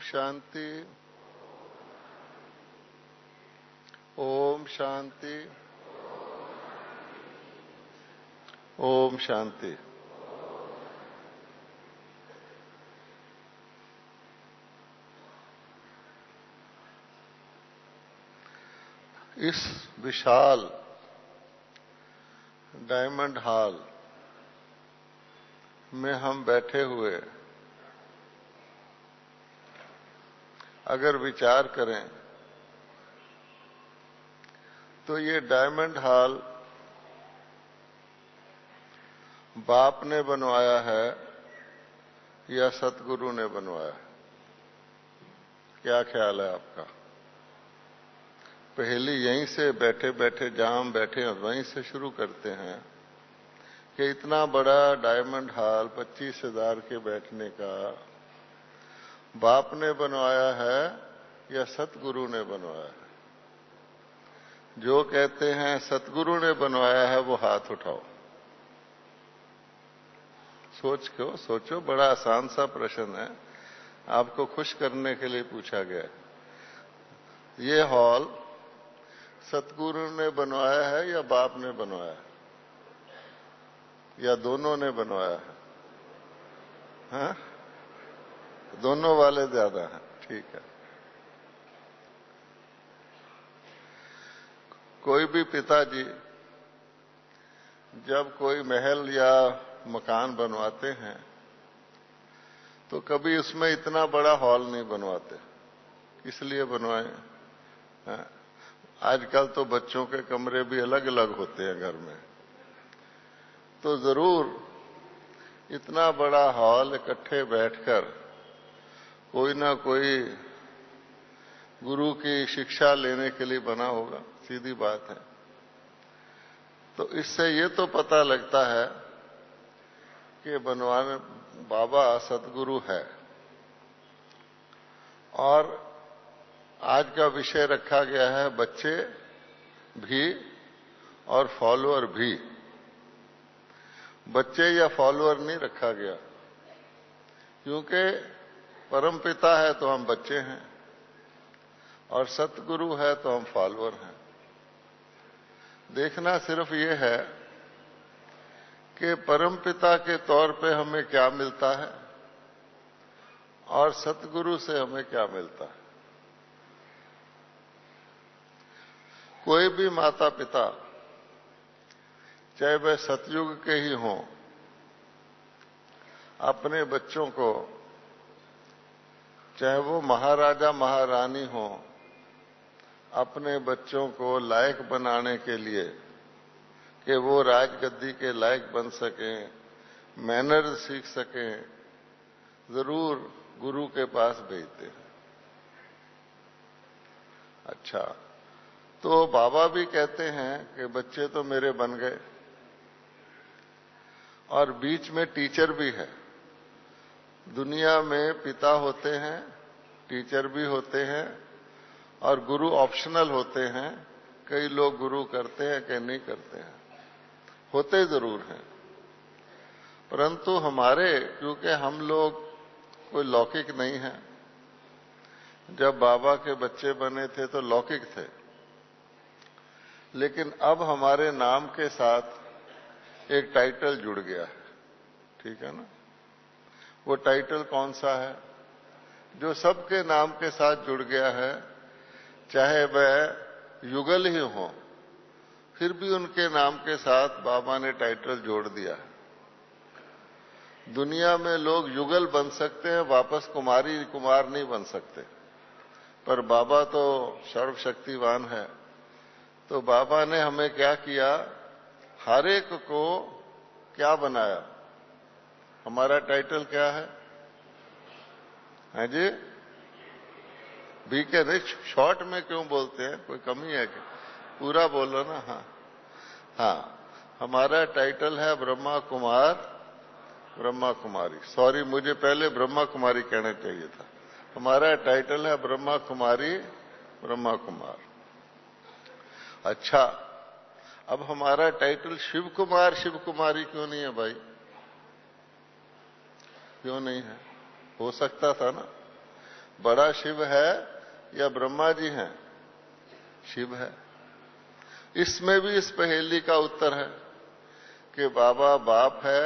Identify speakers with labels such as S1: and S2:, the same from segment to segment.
S1: शांति। ओम शांति। ओम शांति। इस विशाल diamond hall में हम बैठे हुए अगर विचार करें तो ये डायमंड हॉल बाप ने बनवाया है या सतगुरु ने बनवाया है? क्या ख्याल है आपका? पहली यहीं से बैठे बैठे जहां हम बैठे हैं वहीं से शुरू करते हैं कि इतना बड़ा डायमंड हॉल 25,000 के बैठने का बाप ने बनवाया है या सतगुरु ने बनवाया है? जो कहते हैं सतगुरु ने बनवाया है वो हाथ उठाओ। सोचो, बड़ा आसान सा प्रश्न है, आपको खुश करने के लिए पूछा गया है। ये हॉल सतगुरु ने बनवाया है या बाप ने बनवाया है या दोनों ने बनवाया है? हाँ? दोनों वाले ज्यादा हैं। ठीक है। कोई भी पिताजी जब कोई महल या मकान बनवाते हैं तो कभी उसमें इतना बड़ा हॉल नहीं बनवाते। इसलिए बनवाए। आजकल तो बच्चों के कमरे भी अलग अलग होते हैं घर में, तो जरूर इतना बड़ा हॉल इकट्ठे बैठकर कोई ना कोई गुरु की शिक्षा लेने के लिए बना होगा। सीधी बात है। तो इससे ये तो पता लगता है कि बनवाने बाबा सतगुरु है। और आज का विषय रखा गया है बच्चे भी और फॉलोअर भी। बच्चे या फॉलोअर नहीं रखा गया, क्योंकि परमपिता है तो हम बच्चे हैं और सतगुरु है तो हम फॉलोअर हैं। देखना सिर्फ ये है कि परमपिता के तौर पे हमें क्या मिलता है और सतगुरु से हमें क्या मिलता है। कोई भी माता पिता, चाहे वह सतयुग के ही हों, अपने बच्चों को, चाहे वो महाराजा महारानी हों, अपने बच्चों को लायक बनाने के लिए कि वो राजगद्दी के लायक बन सकें, मैनर सीख सकें, जरूर गुरु के पास भेजते हैं। अच्छा, तो बाबा भी कहते हैं कि बच्चे तो मेरे बन गए और बीच में टीचर भी है। दुनिया में पिता होते हैं, टीचर भी होते हैं और गुरु ऑप्शनल होते हैं। कई लोग गुरु करते हैं, कई नहीं करते हैं, होते जरूर हैं। परंतु हमारे, क्योंकि हम लोग कोई लौकिक नहीं है, जब बाबा के बच्चे बने थे तो लौकिक थे, लेकिन अब हमारे नाम के साथ एक टाइटल जुड़ गया है। ठीक है ना? वो टाइटल कौन सा है? जो सबके नाम के साथ जुड़ गया है, चाहे वह युगल ही हो, फिर भी उनके नाम के साथ बाबा ने टाइटल जोड़ दिया है। दुनिया में लोग युगल बन सकते हैं, वापस कुमारी कुमार नहीं बन सकते, पर बाबा तो सर्वशक्तिवान है। तो बाबा ने हमें क्या किया? हर एक को क्या बनाया? हमारा टाइटल क्या है? जी बीके नहीं, शॉर्ट में क्यों बोलते हैं? कोई कमी है क्या? पूरा बोलो ना। हाँ, हमारा टाइटल है ब्रह्मा कुमार ब्रह्मा कुमारी। सॉरी, मुझे पहले ब्रह्मा कुमारी कहना चाहिए था। हमारा टाइटल है ब्रह्मा कुमारी ब्रह्मा कुमार। अच्छा, अब हमारा टाइटल शिव कुमार शिव कुमारी क्यों नहीं है भाई? क्यों नहीं है? हो सकता था ना। बड़ा शिव है या ब्रह्मा जी हैं? शिव है। इसमें भी इस पहेली का उत्तर है कि बाबा बाप है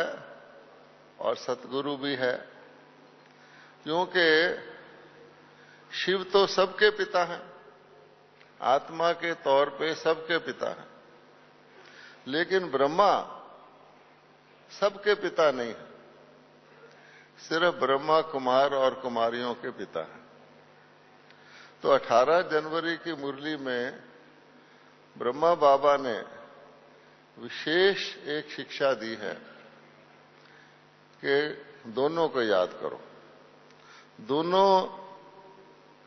S1: और सतगुरु भी है, क्योंकि शिव तो सबके पिता हैं, आत्मा के तौर पे सबके पिता हैं, लेकिन ब्रह्मा सबके पिता नहीं है, सिर्फ ब्रह्मा कुमार और कुमारियों के पिता हैं। तो 18 जनवरी की मुरली में ब्रह्मा बाबा ने विशेष एक शिक्षा दी है कि दोनों को याद करो, दोनों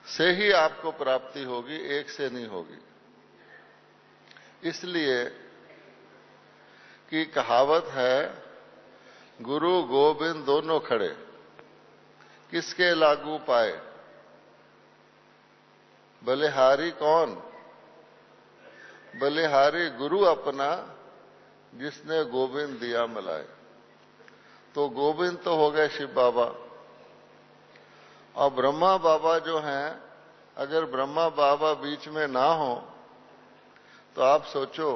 S1: से ही आपको प्राप्ति होगी, एक से नहीं होगी। इसलिए कि कहावत है, गुरु गोविंद दोनों खड़े, किसके लागू पाए, बलिहारी कौन? बलिहारी गुरु अपना, जिसने गोविंद दिया मिलाए। तो गोविंद तो हो गए शिव बाबा, और ब्रह्मा बाबा जो हैं, अगर ब्रह्मा बाबा बीच में ना हो तो आप सोचो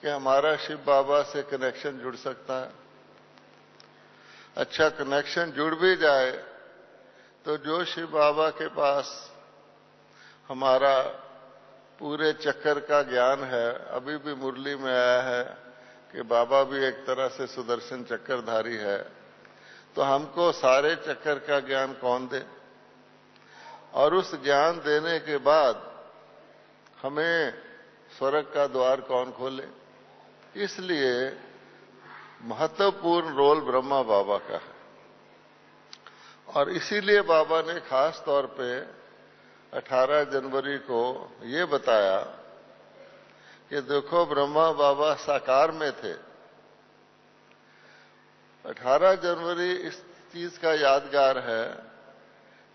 S1: कि हमारा शिव बाबा से कनेक्शन जुड़ सकता है? अच्छा, कनेक्शन जुड़ भी जाए तो जो शिव बाबा के पास हमारा पूरे चक्कर का ज्ञान है, अभी भी मुरली में आया है कि बाबा भी एक तरह से सुदर्शन चक्रधारी है, तो हमको सारे चक्कर का ज्ञान कौन दे? और उस ज्ञान देने के बाद हमें स्वर्ग का द्वार कौन खोले? इसलिए महत्वपूर्ण रोल ब्रह्मा बाबा का है। और इसीलिए बाबा ने खास तौर पे 18 जनवरी को ये बताया कि देखो, ब्रह्मा बाबा साकार में थे। 18 जनवरी इस चीज का यादगार है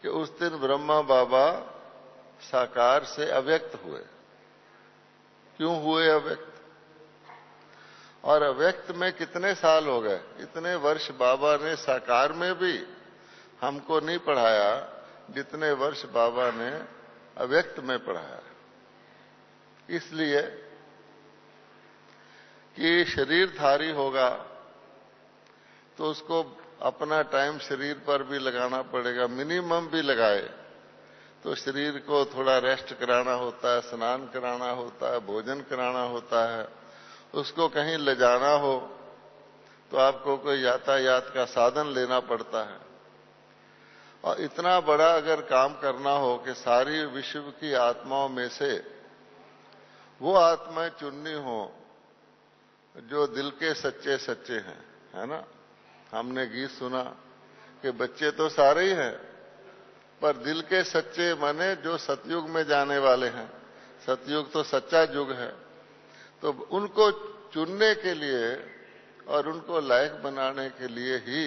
S1: कि उस दिन ब्रह्मा बाबा साकार से अव्यक्त हुए। क्यों हुए अव्यक्त? और अव्यक्त में कितने साल हो गए? इतने वर्ष बाबा ने साकार में भी हमको नहीं पढ़ाया जितने वर्ष बाबा ने अव्यक्त में पढ़ाया। इसलिए कि शरीरधारी होगा तो उसको अपना टाइम शरीर पर भी लगाना पड़ेगा, मिनिमम भी लगाए तो शरीर को थोड़ा रेस्ट कराना होता है, स्नान कराना होता है, भोजन कराना होता है। उसको कहीं ले जाना हो तो आपको कोई यातायात का साधन लेना पड़ता है। और इतना बड़ा अगर काम करना हो कि सारी विश्व की आत्माओं में से वो आत्माएं चुननी हो जो दिल के सच्चे सच्चे हैं, है ना? हमने गीत सुना कि बच्चे तो सारे ही हैं, पर दिल के सच्चे माने जो सतयुग में जाने वाले हैं। सतयुग तो सच्चा युग है। तो उनको चुनने के लिए और उनको लायक बनाने के लिए ही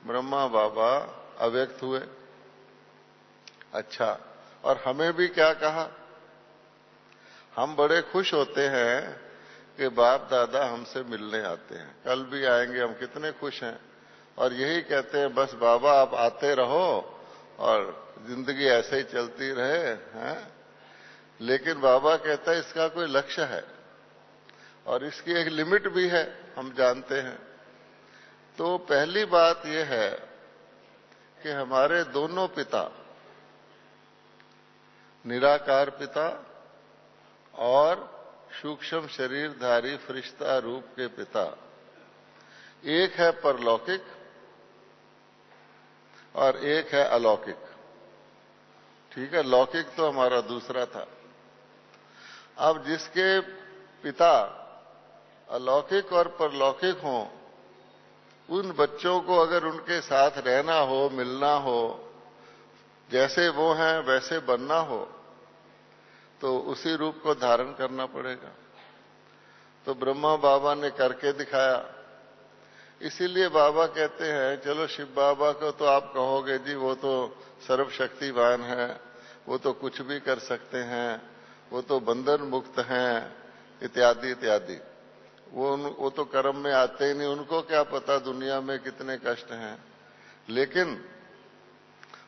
S1: ब्रह्मा बाबा अव्यक्त हुए। अच्छा, और हमें भी क्या कहा? हम बड़े खुश होते हैं कि बाप दादा हमसे मिलने आते हैं, कल भी आएंगे, हम कितने खुश हैं। और यही कहते हैं, बस बाबा आप आते रहो और जिंदगी ऐसे ही चलती रहे, हैं? लेकिन बाबा कहता है इसका कोई लक्ष्य है और इसकी एक लिमिट भी है, हम जानते हैं। तो पहली बात यह है कि हमारे दोनों पिता, निराकार पिता और सूक्ष्म शरीरधारी फरिश्ता रूप के पिता, एक है परलौकिक और एक है अलौकिक। ठीक है, लौकिक तो हमारा दूसरा था। अब जिसके पिता अलौकिक और परलौकिक हों, उन बच्चों को अगर उनके साथ रहना हो, मिलना हो, जैसे वो हैं वैसे बनना हो, तो उसी रूप को धारण करना पड़ेगा। तो ब्रह्मा बाबा ने करके दिखाया। इसीलिए बाबा कहते हैं, चलो शिव बाबा को तो आप कहोगे जी वो तो सर्वशक्तिवान है, वो तो कुछ भी कर सकते हैं, वो तो बंधन मुक्त हैं, इत्यादि इत्यादि। वो तो कर्म में आते ही नहीं, उनको क्या पता दुनिया में कितने कष्ट हैं। लेकिन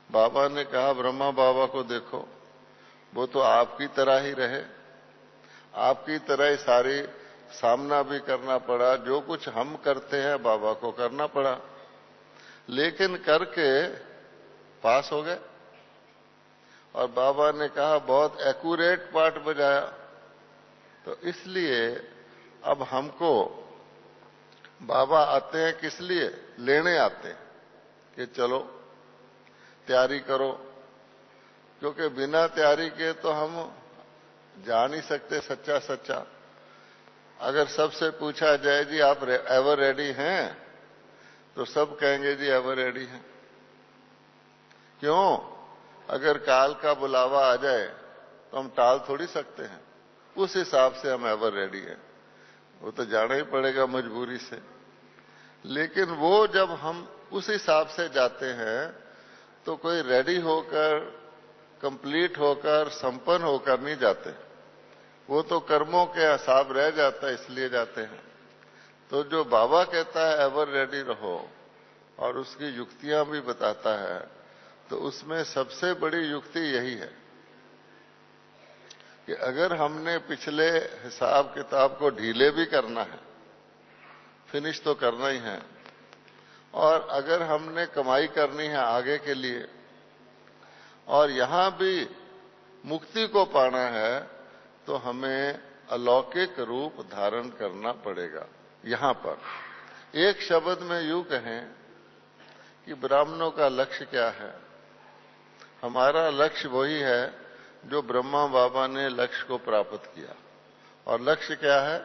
S1: बाबा ने कहा ब्रह्मा बाबा को देखो, वो तो आपकी तरह ही रहे, आपकी तरह ही सारी सामना भी करना पड़ा, जो कुछ हम करते हैं बाबा को करना पड़ा, लेकिन करके पास हो गए। और बाबा ने कहा बहुत एक्यूरेट पाठ बजाया। तो इसलिए अब हमको बाबा आते हैं किस लिए? लेने आते हैं कि चलो तैयारी करो, क्योंकि बिना तैयारी के तो हम जा नहीं सकते सच्चा सच्चा। अगर सबसे पूछा जाए जी आप एवर रेडी हैं, तो सब कहेंगे जी एवर रेडी हैं। क्यों? अगर काल का बुलावा आ जाए तो हम टाल थोड़ी सकते हैं, उस हिसाब से हम एवर रेडी हैं। वो तो जाना ही पड़ेगा मजबूरी से। लेकिन वो जब हम उस हिसाब से जाते हैं तो कोई रेडी होकर, कंप्लीट होकर, संपन्न होकर नहीं जाते। वो तो कर्मों के हिसाब रह जाता है, इसलिए जाते हैं। तो जो बाबा कहता है एवर रेडी रहो और उसकी युक्तियां भी बताता है, तो उसमें सबसे बड़ी युक्ति यही है कि अगर हमने पिछले हिसाब किताब को ढीले भी करना है, फिनिश तो करना ही है, और अगर हमने कमाई करनी है आगे के लिए और यहां भी मुक्ति को पाना है, तो हमें अलौकिक रूप धारण करना पड़ेगा। यहां पर एक शब्द में यूं कहें कि ब्राह्मणों का लक्ष्य क्या है? हमारा लक्ष्य वही है जो ब्रह्मा बाबा ने लक्ष्य को प्राप्त किया। और लक्ष्य क्या है?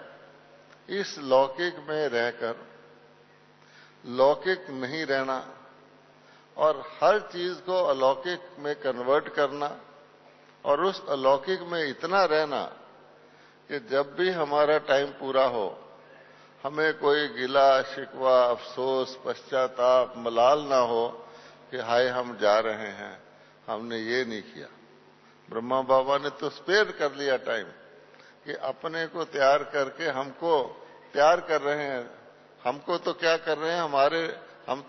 S1: इस लौकिक में रहकर लौकिक नहीं रहना और हर चीज को अलौकिक में कन्वर्ट करना, और उस अलौकिक में इतना रहना कि जब भी हमारा टाइम पूरा हो हमें कोई गिला शिकवा, अफसोस, पश्चाताप, मलाल ना हो कि हाय हम जा रहे हैं, हमने ये नहीं किया। ब्रह्मा बाबा ने तो स्पेयर कर लिया टाइम कि अपने को तैयार करके हमको तैयार कर रहे हैं। हमको तो क्या कर रहे हैं, हम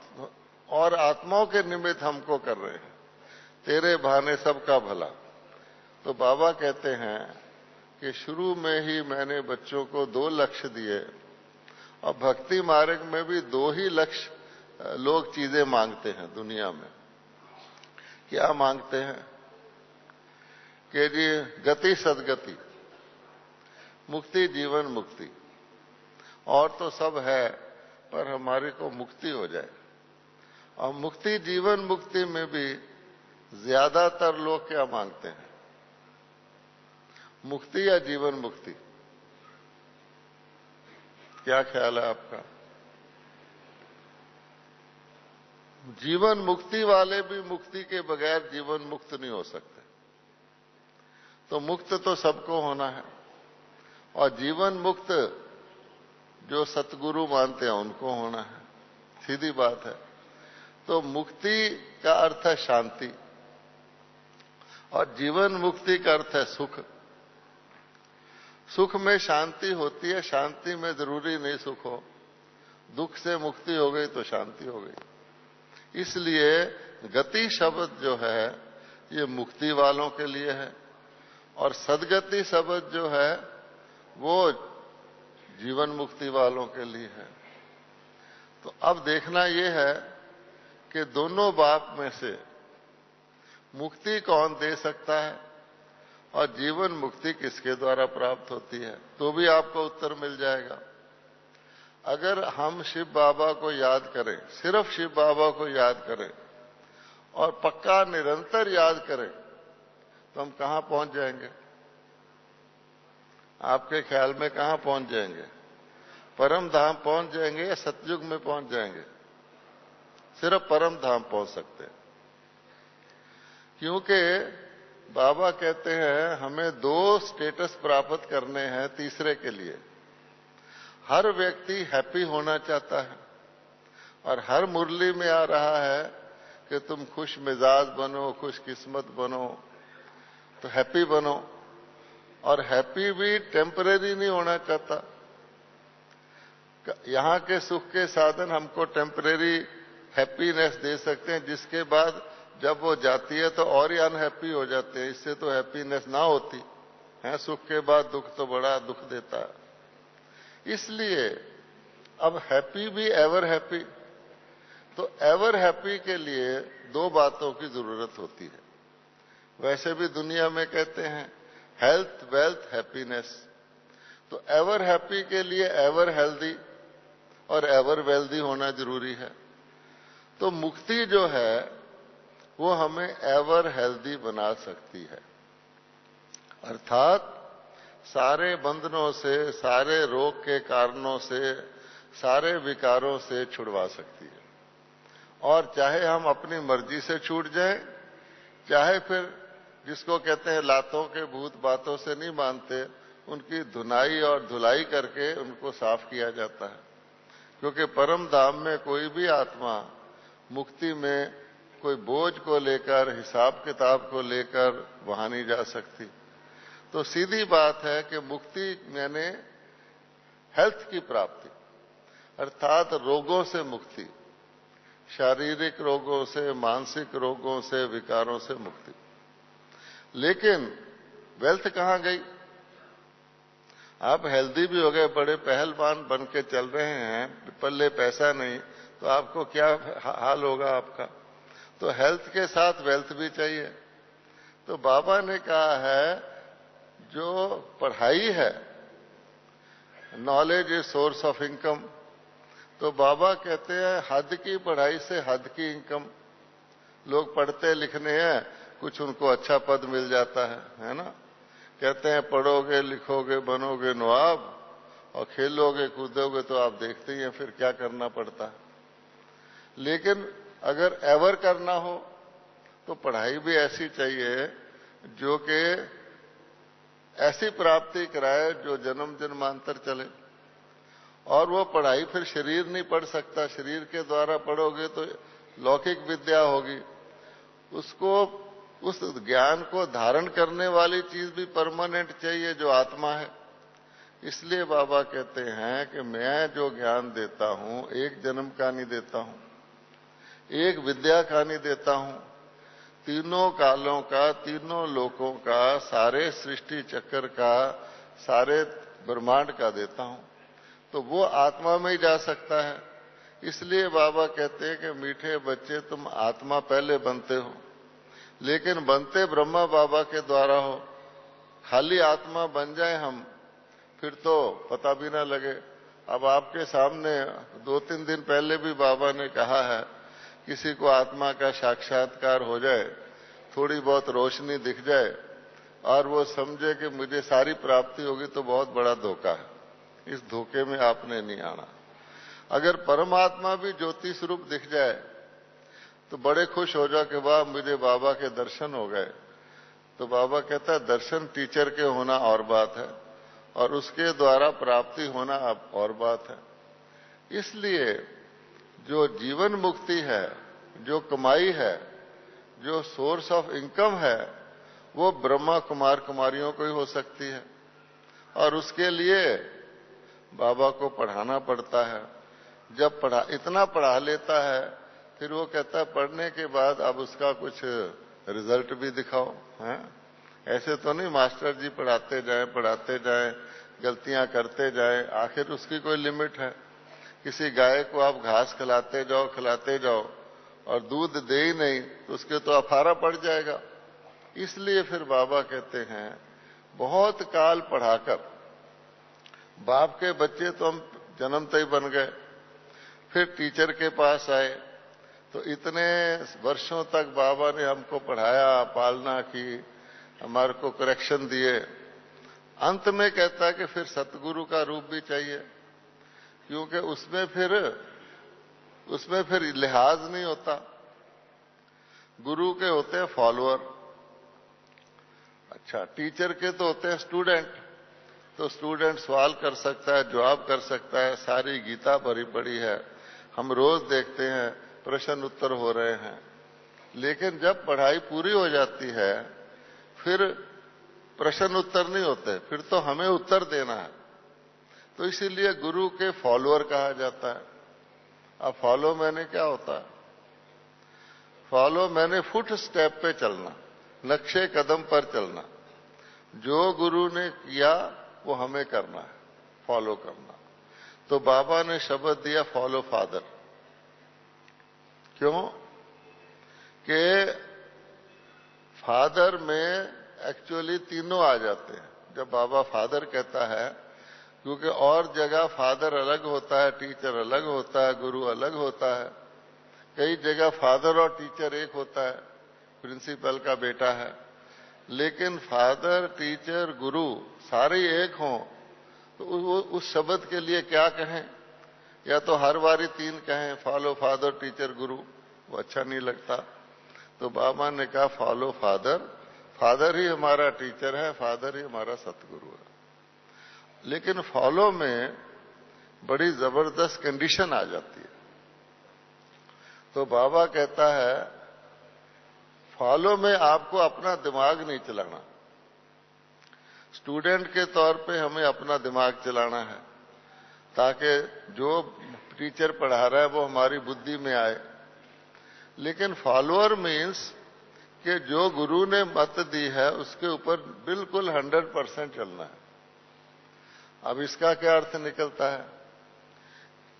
S1: और आत्माओं के निमित्त हमको कर रहे हैं। तेरे बहाने सबका भला। तो बाबा कहते हैं कि शुरू में ही मैंने बच्चों को 2 लक्ष्य दिए, और भक्ति मार्ग में भी 2 ही लक्ष्य लोग चीजें मांगते हैं दुनिया में। क्या मांगते हैं? कि जी गति सदगति, मुक्ति जीवन मुक्ति, और तो सब है पर हमारे को मुक्ति हो जाए। और मुक्ति जीवन मुक्ति में भी ज्यादातर लोग क्या मांगते हैं? मुक्ति या जीवन मुक्ति? क्या ख्याल है आपका? जीवन मुक्ति वाले भी मुक्ति के बगैर जीवन मुक्त नहीं हो सकते। तो मुक्त तो सबको होना है, और जीवन मुक्त जो सतगुरु मानते हैं उनको होना है। सीधी बात है। तो मुक्ति का अर्थ है शांति, और जीवन मुक्ति का अर्थ है सुख। सुख में शांति होती है, शांति में जरूरी नहीं सुख हो। दुख से मुक्ति हो गई तो शांति हो गई। इसलिए गति शब्द जो है ये मुक्ति वालों के लिए है, और सदगति शब्द जो है वो जीवन मुक्ति वालों के लिए है। तो अब देखना यह है कि दोनों बाप में से मुक्ति कौन दे सकता है और जीवन मुक्ति किसके द्वारा प्राप्त होती है, तो भी आपको उत्तर मिल जाएगा। अगर हम शिव बाबा को याद करें, सिर्फ शिव बाबा को याद करें और पक्का निरंतर याद करें, तो हम कहां पहुंच जाएंगे? आपके ख्याल में कहां पहुंच जाएंगे? परम धाम पहुंच जाएंगे या सतयुग में पहुंच जाएंगे? सिर्फ परम धाम पहुंच सकते हैं, क्योंकि बाबा कहते हैं हमें 2 स्टेटस प्राप्त करने हैं तीसरे के लिए। हर व्यक्ति हैप्पी होना चाहता है, और हर मुरली में आ रहा है कि तुम खुश मिजाज बनो, खुश किस्मत बनो, तो हैप्पी बनो। और हैप्पी भी टेम्परेरी नहीं होना चाहता। यहां के सुख के साधन हमको टेम्परेरी हैप्पीनेस दे सकते हैं, जिसके बाद जब वो जाती है तो और ही अनहैप्पी हो जाते हैं। इससे तो हैप्पीनेस ना होती है, सुख के बाद दुख तो बड़ा दुख देता है। इसलिए अब हैप्पी भी एवर हैप्पी, तो एवर हैप्पी के लिए दो बातों की जरूरत होती है। वैसे भी दुनिया में कहते हैं हेल्थ, वेल्थ, हैप्पीनेस। तो एवर हैप्पी के लिए एवर हेल्दी और एवर वेल्दी होना जरूरी है। तो मुक्ति जो है वो हमें एवर हेल्दी बना सकती है, अर्थात सारे बंधनों से, सारे रोग के कारणों से, सारे विकारों से छुड़वा सकती है। और चाहे हम अपनी मर्जी से छूट जाएं, चाहे फिर जिसको कहते हैं लातों के भूत बातों से नहीं मानते, उनकी धुनाई और धुलाई करके उनको साफ किया जाता है। क्योंकि परम धाम में कोई भी आत्मा मुक्ति में कोई बोझ को लेकर, हिसाब किताब को लेकर वहां नहीं जा सकती। तो सीधी बात है कि मुक्ति यानी हेल्थ की प्राप्ति, अर्थात रोगों से मुक्ति, शारीरिक रोगों से, मानसिक रोगों से, विकारों से मुक्ति। लेकिन वेल्थ कहां गई? आप हेल्दी भी हो गए, बड़े पहलवान बन के चल रहे हैं, पल्ले पैसा नहीं, तो आपको क्या हाल होगा आपका? तो हेल्थ के साथ वेल्थ भी चाहिए। तो बाबा ने कहा है जो पढ़ाई है, knowledge is source of income. तो बाबा कहते हैं हद की पढ़ाई से हद की इनकम। लोग पढ़ते लिखने हैं, कुछ उनको अच्छा पद मिल जाता है ना। कहते हैं पढ़ोगे लिखोगे बनोगे नवाब, और खेलोगे कूदोगे तो आप देखते ही हैं फिर क्या करना पड़ता है। लेकिन अगर एवर करना हो तो पढ़ाई भी ऐसी चाहिए जो कि ऐसी प्राप्ति कराए जो जन्म जन्मांतर चले। और वो पढ़ाई फिर शरीर नहीं पढ़ सकता, शरीर के द्वारा पढ़ोगे तो लौकिक विद्या होगी, उसको उस ज्ञान को धारण करने वाली चीज भी परमानेंट चाहिए जो आत्मा है। इसलिए बाबा कहते हैं कि मैं जो ज्ञान देता हूं एक जन्म का नहीं देता हूं, एक विद्या का नहीं देता हूं, तीनों कालों का, तीनों लोकों का, सारे सृष्टि चक्र का, सारे ब्रह्मांड का देता हूं। तो वो आत्मा में ही जा सकता है। इसलिए बाबा कहते हैं कि मीठे बच्चे तुम आत्मा पहले बनते हो, लेकिन बनते ब्रह्मा बाबा के द्वारा हो। खाली आत्मा बन जाए हम, फिर तो पता भी ना लगे। अब आपके सामने 2-3 दिन पहले भी बाबा ने कहा है, किसी को आत्मा का साक्षात्कार हो जाए, थोड़ी बहुत रोशनी दिख जाए और वो समझे कि मुझे सारी प्राप्ति होगी, तो बहुत बड़ा धोखा है। इस धोखे में आपने नहीं आना। अगर परमात्मा भी ज्योति स्वरूप दिख जाए तो बड़े खुश हो जाओ कि वाह मुझे बाबा के दर्शन हो गए। तो बाबा कहता है दर्शन टीचर के होना और बात है, और उसके द्वारा प्राप्ति होना अब और बात है। इसलिए जो जीवन मुक्ति है, जो कमाई है, जो सोर्स ऑफ इनकम है, वो ब्रह्मा कुमार कुमारियों को ही हो सकती है। और उसके लिए बाबा को पढ़ाना पड़ता है। जब इतना पढ़ा लेता है, फिर वो कहता है पढ़ने के बाद अब उसका कुछ रिजल्ट भी दिखाओ। हैं? ऐसे तो नहीं मास्टर जी पढ़ाते जाएं, गलतियां करते जाएं, आखिर उसकी कोई लिमिट है। किसी गाय को आप घास खिलाते जाओ और दूध दे ही नहीं तो उसके तो अफारा पड़ जाएगा। इसलिए फिर बाबा कहते हैं बहुत काल पढ़ाकर, बाप के बच्चे तो हम जन्मते ही बन गए, फिर टीचर के पास आए, तो इतने वर्षों तक बाबा ने हमको पढ़ाया, पालना की, हमारे को करेक्शन दिए। अंत में कहता है कि फिर सतगुरु का रूप भी चाहिए, क्योंकि उसमें फिर लिहाज नहीं होता। गुरु के होते हैं फॉलोअर, अच्छा टीचर के तो होते हैं स्टूडेंट। तो स्टूडेंट सवाल कर सकता है, जवाब कर सकता है, सारी गीता भरी पड़ी है, हम रोज देखते हैं प्रश्न उत्तर हो रहे हैं। लेकिन जब पढ़ाई पूरी हो जाती है फिर प्रश्न उत्तर नहीं होते, फिर तो हमें उत्तर देना है। तो इसीलिए गुरु के फॉलोअर कहा जाता है। अब फॉलो मैंने क्या होता है? फॉलो मैंने फुट स्टेप पे चलना, नक्शे कदम पर चलना। जो गुरु ने किया वो हमें करना है, फॉलो करना। तो बाबा ने शब्द दिया फॉलो फादर। क्यों? कि फादर में एक्चुअली तीनों आ जाते हैं जब बाबा फादर कहता है, क्योंकि और जगह फादर अलग होता है, टीचर अलग होता है, गुरु अलग होता है। कई जगह फादर और टीचर एक होता है, प्रिंसिपल का बेटा है। लेकिन फादर, टीचर, गुरु सारे एक हों तो उस शब्द के लिए क्या कहें? या तो हर बारी तीन कहें, फॉलो फादर, टीचर, गुरु, वो अच्छा नहीं लगता। तो बाबा ने कहा फॉलो फादर, फादर ही हमारा टीचर है, फादर ही हमारा सतगुरु है। लेकिन फॉलो में बड़ी जबरदस्त कंडीशन आ जाती है। तो बाबा कहता है फॉलो में आपको अपना दिमाग नहीं चलाना। स्टूडेंट के तौर पे हमें अपना दिमाग चलाना है ताकि जो टीचर पढ़ा रहा है वो हमारी बुद्धि में आए। लेकिन फॉलोअर मीन्स कि जो गुरु ने मत दी है उसके ऊपर बिल्कुल 100% चलना है। अब इसका क्या अर्थ निकलता है?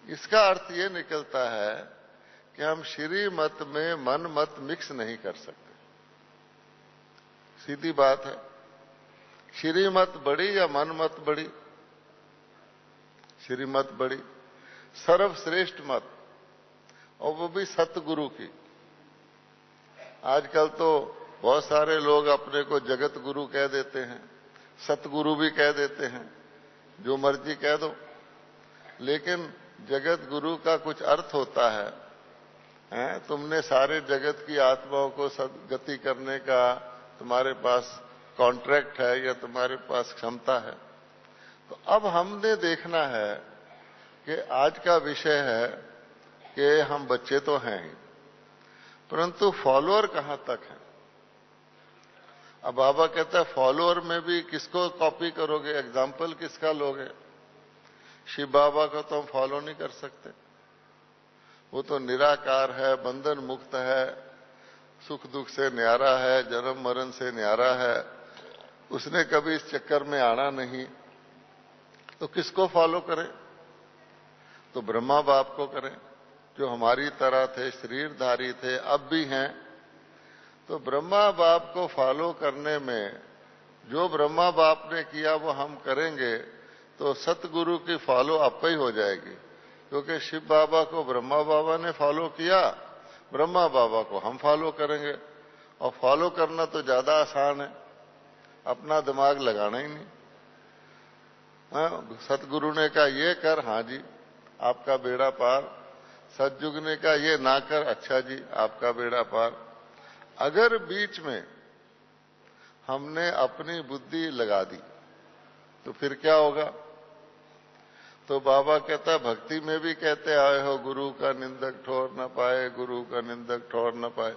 S1: इसका अर्थ ये निकलता है कि हम श्री मत में मन मत मिक्स नहीं कर सकते। सीधी बात है। श्री मत बड़ी या मन मत बड़ी? श्री मत बड़ी, सर्वश्रेष्ठ मत, और वो भी सतगुरु की। आजकल तो बहुत सारे लोग अपने को जगत गुरु कह देते हैं, सतगुरु भी कह देते हैं, जो मर्जी कह दो। लेकिन जगत गुरु का कुछ अर्थ होता है, तुमने सारे जगत की आत्माओं को सदगति करने का तुम्हारे पास कॉन्ट्रैक्ट है या तुम्हारे पास क्षमता है। तो अब हमने देखना है कि आज का विषय है कि हम बच्चे तो हैं ही, परंतु फॉलोअर कहां तक है। अब बाबा कहता है फॉलोअर में भी किसको कॉपी करोगे, एग्जाम्पल किसका लोगे? शिव बाबा को तो हम फॉलो नहीं कर सकते। वो तो निराकार है, बंधन मुक्त है, सुख दुख से न्यारा है, जन्म मरण से न्यारा है, उसने कभी इस चक्कर में आना नहीं। तो किसको फॉलो करें? तो ब्रह्मा बाप को करें, जो हमारी तरह थे, शरीरधारी थे, अब भी हैं। तो ब्रह्मा बाप को फॉलो करने में जो ब्रह्मा बाप ने किया वो हम करेंगे तो सतगुरु की फॉलो आपको ही हो जाएगी। क्योंकि शिव बाबा को ब्रह्मा बाबा ने फॉलो किया, ब्रह्मा बाबा को हम फॉलो करेंगे। और फॉलो करना तो ज्यादा आसान है, अपना दिमाग लगाना ही नहीं। सतगुरु ने कहा ये कर, हाँ जी आपका बेड़ा पार। सतयुग ने कहा ये ना कर, अच्छा जी आपका बेड़ा पार। अगर बीच में हमने अपनी बुद्धि लगा दी तो फिर क्या होगा? तो बाबा कहता है भक्ति में भी कहते आए हो गुरु का निंदक ठोर न पाए, गुरु का निंदक ठोर न पाए।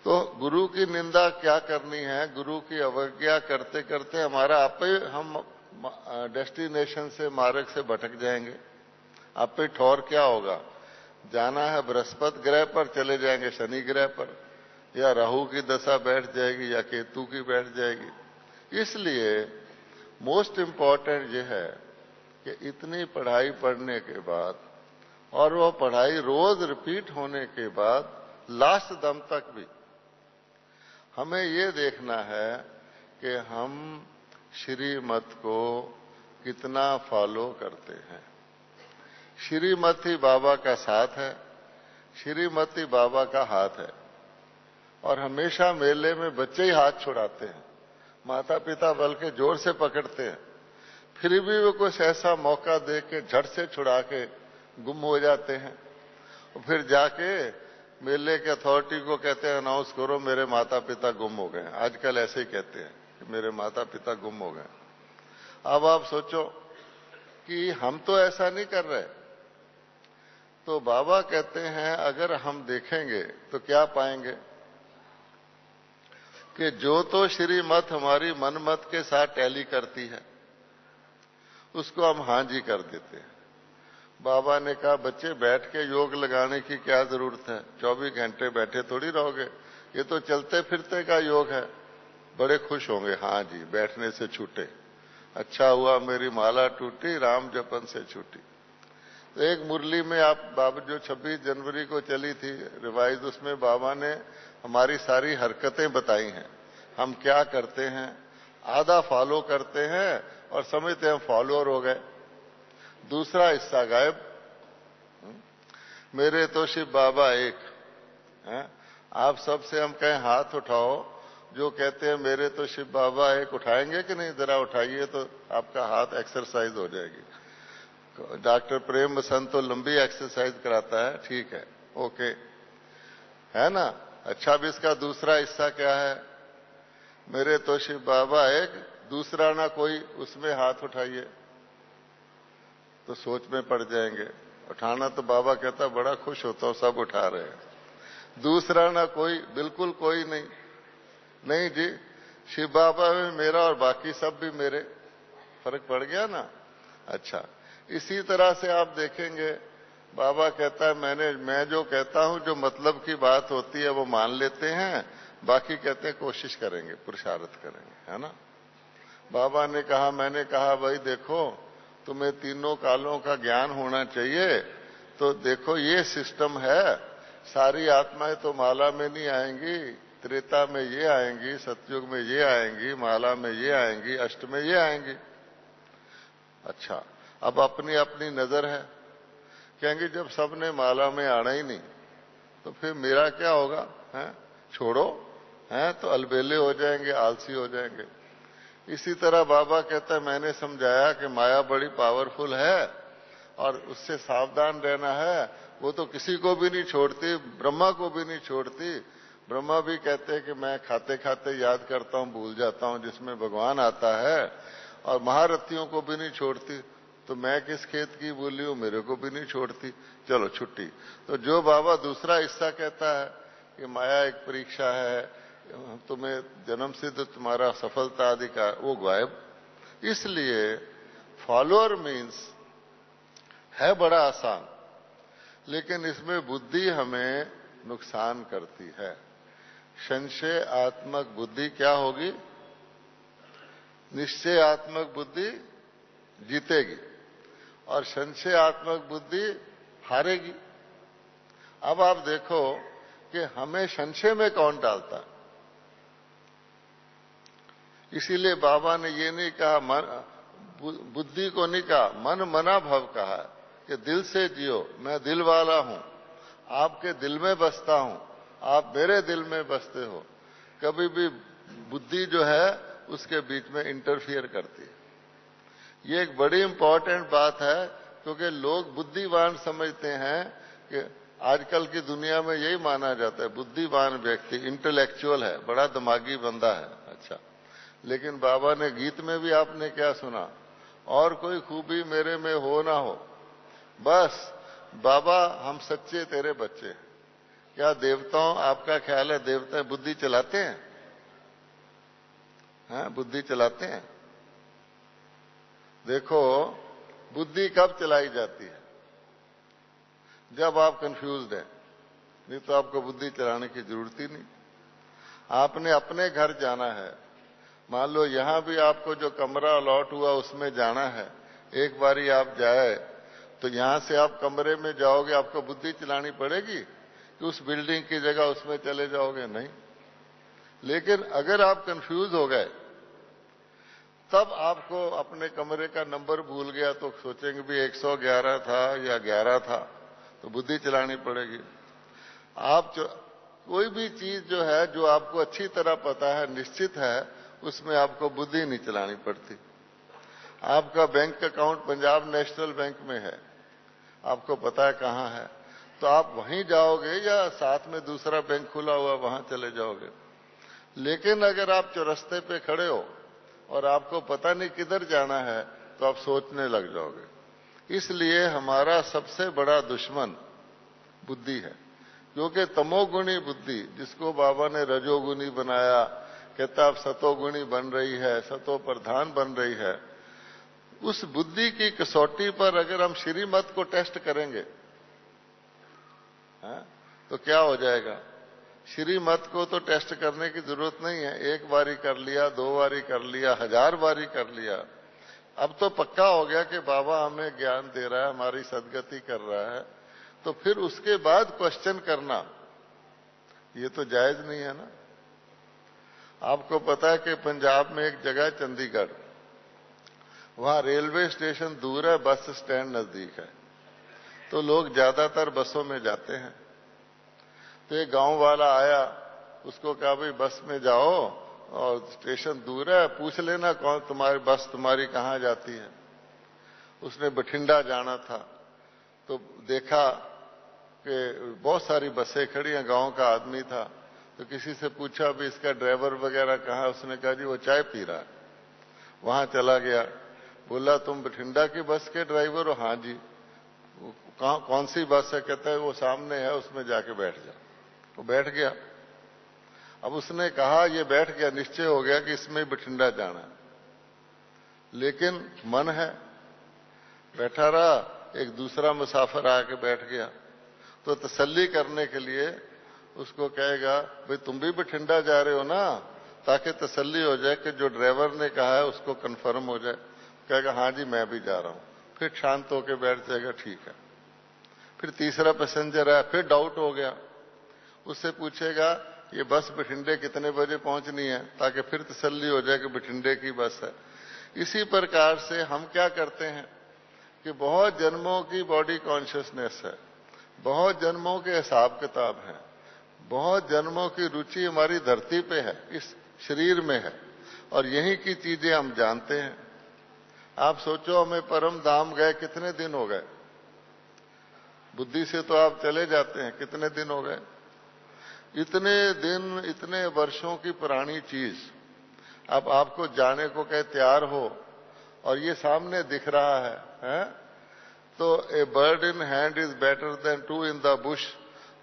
S1: तो गुरु की निंदा क्या करनी है? गुरु की अवज्ञा करते करते हमारा आप ही हम डेस्टिनेशन से, मार्ग से भटक जाएंगे। आप पे ठोर क्या होगा? जाना है बृहस्पति ग्रह पर, चले जाएंगे शनि ग्रह पर, या राहु की दशा बैठ जाएगी या केतु की बैठ जाएगी। इसलिए मोस्ट इंपॉर्टेंट ये है कि इतनी पढ़ाई पढ़ने के बाद और वो पढ़ाई रोज रिपीट होने के बाद लास्ट दम तक भी हमें ये देखना है कि हम श्रीमत को कितना फॉलो करते हैं। श्रीमत ही बाबा का साथ है, श्रीमत ही बाबा का हाथ है। और हमेशा मेले में बच्चे ही हाथ छुड़ाते हैं, माता पिता बल्कि जोर से पकड़ते हैं, फिर भी वो कुछ ऐसा मौका दे के झट से छुड़ा के गुम हो जाते हैं। और फिर जाके मेले के अथॉरिटी को कहते हैं अनाउंस करो मेरे माता पिता गुम हो गए। आजकल ऐसे ही कहते हैं कि मेरे माता पिता गुम हो गए। अब आप सोचो कि हम तो ऐसा नहीं कर रहे। तो बाबा कहते हैं अगर हम देखेंगे तो क्या पाएंगे कि जो तो श्रीमत हमारी मनमत के साथ टैली करती है उसको हम हां जी कर देते हैं। बाबा ने कहा बच्चे बैठ के योग लगाने की क्या जरूरत है, 24 घंटे बैठे थोड़ी रहोगे, ये तो चलते फिरते का योग है। बड़े खुश होंगे, हाँ जी बैठने से छूटे, अच्छा हुआ मेरी माला टूटी, राम जपन से छूटी। तो एक मुरली में आप बाबा जो 26 जनवरी को चली थी रिवाइज, उसमें बाबा ने हमारी सारी हरकतें बताई हैं, हम क्या करते हैं, आधा फॉलो करते हैं और समझते हैं फॉलोअर हो गए, दूसरा हिस्सा गायब। मेरे तो शिव बाबा एक हैं। आप सबसे हम कहें हाथ उठाओ, जो कहते हैं मेरे तो शिव बाबा एक, उठाएंगे कि नहीं? जरा उठाइए तो आपका हाथ एक्सरसाइज हो जाएगी। डॉक्टर प्रेम बसंत तो लंबी एक्सरसाइज कराता है, ठीक है, ओके, है ना? अच्छा, अब इसका दूसरा हिस्सा क्या है? मेरे तो शिव बाबा एक, दूसरा ना कोई, उसमें हाथ उठाइए। तो सोच में पड़ जाएंगे। उठाना तो बाबा कहता बड़ा खुश होता हूं सब उठा रहे हैं। दूसरा ना कोई, बिल्कुल कोई नहीं। नहीं जी, शिव बाबा में मेरा और बाकी सब भी मेरे। फर्क पड़ गया ना? अच्छा, इसी तरह से आप देखेंगे बाबा कहता है मैं जो कहता हूं, जो मतलब की बात होती है वो मान लेते हैं, बाकी कहते हैं कोशिश करेंगे, पुरुषार्थ करेंगे, है ना? बाबा ने कहा, मैंने कहा भाई देखो तुम्हें तीनों कालों का ज्ञान होना चाहिए, तो देखो ये सिस्टम है, सारी आत्माएं तो माला में नहीं आएंगी, त्रेता में ये आएंगी, सतयुग में ये आएंगी, माला में ये आएंगी, अष्ट में ये आएंगी। अच्छा, अब अपनी अपनी नजर है। कहेंगे जब सबने माला में आना ही नहीं तो फिर मेरा क्या होगा, है? छोड़ो, है तो अलबेले हो जाएंगे, आलसी हो जाएंगे। इसी तरह बाबा कहता है मैंने समझाया कि माया बड़ी पावरफुल है और उससे सावधान रहना है। वो तो किसी को भी नहीं छोड़ती, ब्रह्मा को भी नहीं छोड़ती। ब्रह्मा भी कहते हैं कि मैं खाते खाते याद करता हूं, भूल जाता हूं, जिसमें भगवान आता है। और महारथियों को भी नहीं छोड़ती, तो मैं किस खेत की बोली हूं, मेरे को भी नहीं छोड़ती, चलो छुट्टी। तो जो बाबा दूसरा हिस्सा कहता है कि माया एक परीक्षा है, तुम्हें जन्म सिद्ध तुम्हारा सफलता अधिकार, वो गायब। इसलिए फॉलोअर मीन्स है बड़ा आसान, लेकिन इसमें बुद्धि हमें नुकसान करती है। संशय आत्मक बुद्धि क्या होगी? निश्चय आत्मक बुद्धि जीतेगी और संशय आत्मक बुद्धि हारेगी। अब आप देखो कि हमें संशय में कौन डालता है। इसीलिए बाबा ने ये नहीं कहा बुद्धि को नहीं कहा, मन मना भव कहा है कि दिल से जियो, मैं दिल वाला हूं, आपके दिल में बसता हूं, आप मेरे दिल में बसते हो। कभी भी बुद्धि जो है उसके बीच में इंटरफियर करती है। ये एक बड़ी इंपॉर्टेंट बात है, क्योंकि लोग बुद्धिवान समझते हैं कि आजकल की दुनिया में यही माना जाता है बुद्धिवान व्यक्ति इंटेलेक्चुअल है, बड़ा दिमागी बंदा है। अच्छा, लेकिन बाबा ने गीत में भी आपने क्या सुना, और कोई खूबी मेरे में हो ना हो, बस बाबा हम सच्चे तेरे बच्चे हैं। क्या देवताओं, आपका ख्याल है देवता बुद्धि चलाते हैं? हाँ, बुद्धि चलाते हैं? देखो, बुद्धि कब चलाई जाती है? जब आप कंफ्यूज्ड हैं, नहीं तो आपको बुद्धि चलाने की जरूरत ही नहीं। आपने अपने घर जाना है, मान लो यहां भी आपको जो कमरा अलॉट हुआ उसमें जाना है, एक बारी आप जाए तो यहां से आप कमरे में जाओगे, आपको बुद्धि चलानी पड़ेगी कि उस बिल्डिंग की जगह उसमें चले जाओगे? नहीं। लेकिन अगर आप कंफ्यूज हो गए, तब आपको अपने कमरे का नंबर भूल गया तो सोचेंगे भी 111 था या 11 था, तो बुद्धि चलानी पड़ेगी। आप कोई भी चीज जो है, जो आपको अच्छी तरह पता है, निश्चित है, उसमें आपको बुद्धि नहीं चलानी पड़ती। आपका bank account Punjab national bank में है, आपको पता है कहां है, तो आप वहीं जाओगे या साथ में दूसरा बैंक खुला हुआ वहां चले जाओगे। लेकिन अगर आप चौरस्ते पे खड़े हो और आपको पता नहीं किधर जाना है, तो आप सोचने लग जाओगे। इसलिए हमारा सबसे बड़ा दुश्मन बुद्धि है, क्योंकि तमोगुणी बुद्धि, जिसको बाबा ने रजोगुणी बनाया, कहता अब सतोगुणी बन रही है, सतो प्रधान बन रही है, उस बुद्धि की कसौटी पर अगर हम श्रीमत को टेस्ट करेंगे तो क्या हो जाएगा? श्रीमत को तो टेस्ट करने की जरूरत नहीं है। एक बारी कर लिया, 2 बारी कर लिया, 1000 बारी कर लिया, अब तो पक्का हो गया कि बाबा हमें ज्ञान दे रहा है, हमारी सदगति कर रहा है, तो फिर उसके बाद क्वेश्चन करना ये तो जायज नहीं है ना। आपको पता है कि पंजाब में एक जगह चंडीगढ़, वहां रेलवे स्टेशन दूर है, बस स्टैंड नजदीक है, तो लोग ज्यादातर बसों में जाते हैं। तो एक गांव वाला आया, उसको कहा भाई बस में जाओ और स्टेशन दूर है, पूछ लेना कौन तुम्हारी बस तुम्हारी कहां जाती है। उसने बठिंडा जाना था, तो देखा कि बहुत सारी बसें खड़ी हैं, गांव का आदमी था, तो किसी से पूछा भी इसका ड्राइवर वगैरह कहाँ है? उसने कहा जी वो चाय पी रहा है। वहां चला गया, बोला तुम बठिंडा की बस के ड्राइवर हो? हाँ जी। कौन सी बस है? कहता है वो सामने है, उसमें जाके बैठ जा। वो बैठ गया। अब उसने कहा, ये बैठ गया, निश्चय हो गया कि इसमें बठिंडा जाना है, लेकिन मन है, बैठा रहा। एक दूसरा मुसाफिर आके बैठ गया, तो तसल्ली करने के लिए उसको कहेगा भाई तुम भी बठिंडा जा रहे हो ना, ताकि तसल्ली हो जाए कि जो ड्राइवर ने कहा है उसको कंफर्म हो जाए। कहेगा हाँ जी मैं भी जा रहा हूं, फिर शांत होकर बैठ जाएगा, ठीक है। फिर तीसरा पैसेंजर आया, फिर डाउट हो गया, उससे पूछेगा ये बस बठिंडे कितने बजे पहुंचनी है, ताकि फिर तसल्ली हो जाए कि बठिंडे की बस है। इसी प्रकार से हम क्या करते हैं कि बहुत जन्मों की बॉडी कॉन्शियसनेस है, बहुत जन्मों के हिसाब किताब हैं, बहुत जन्मों की रुचि हमारी धरती पे है, इस शरीर में है, और यही की चीजें हम जानते हैं। आप सोचो, हमें परम धाम गए कितने दिन हो गए? बुद्धि से तो आप चले जाते हैं, कितने दिन हो गए? इतने दिन, इतने वर्षों की पुरानी चीज अब आपको जाने को कहे तैयार हो, और ये सामने दिख रहा है? तो a bird in hand is better than 2 in the bush.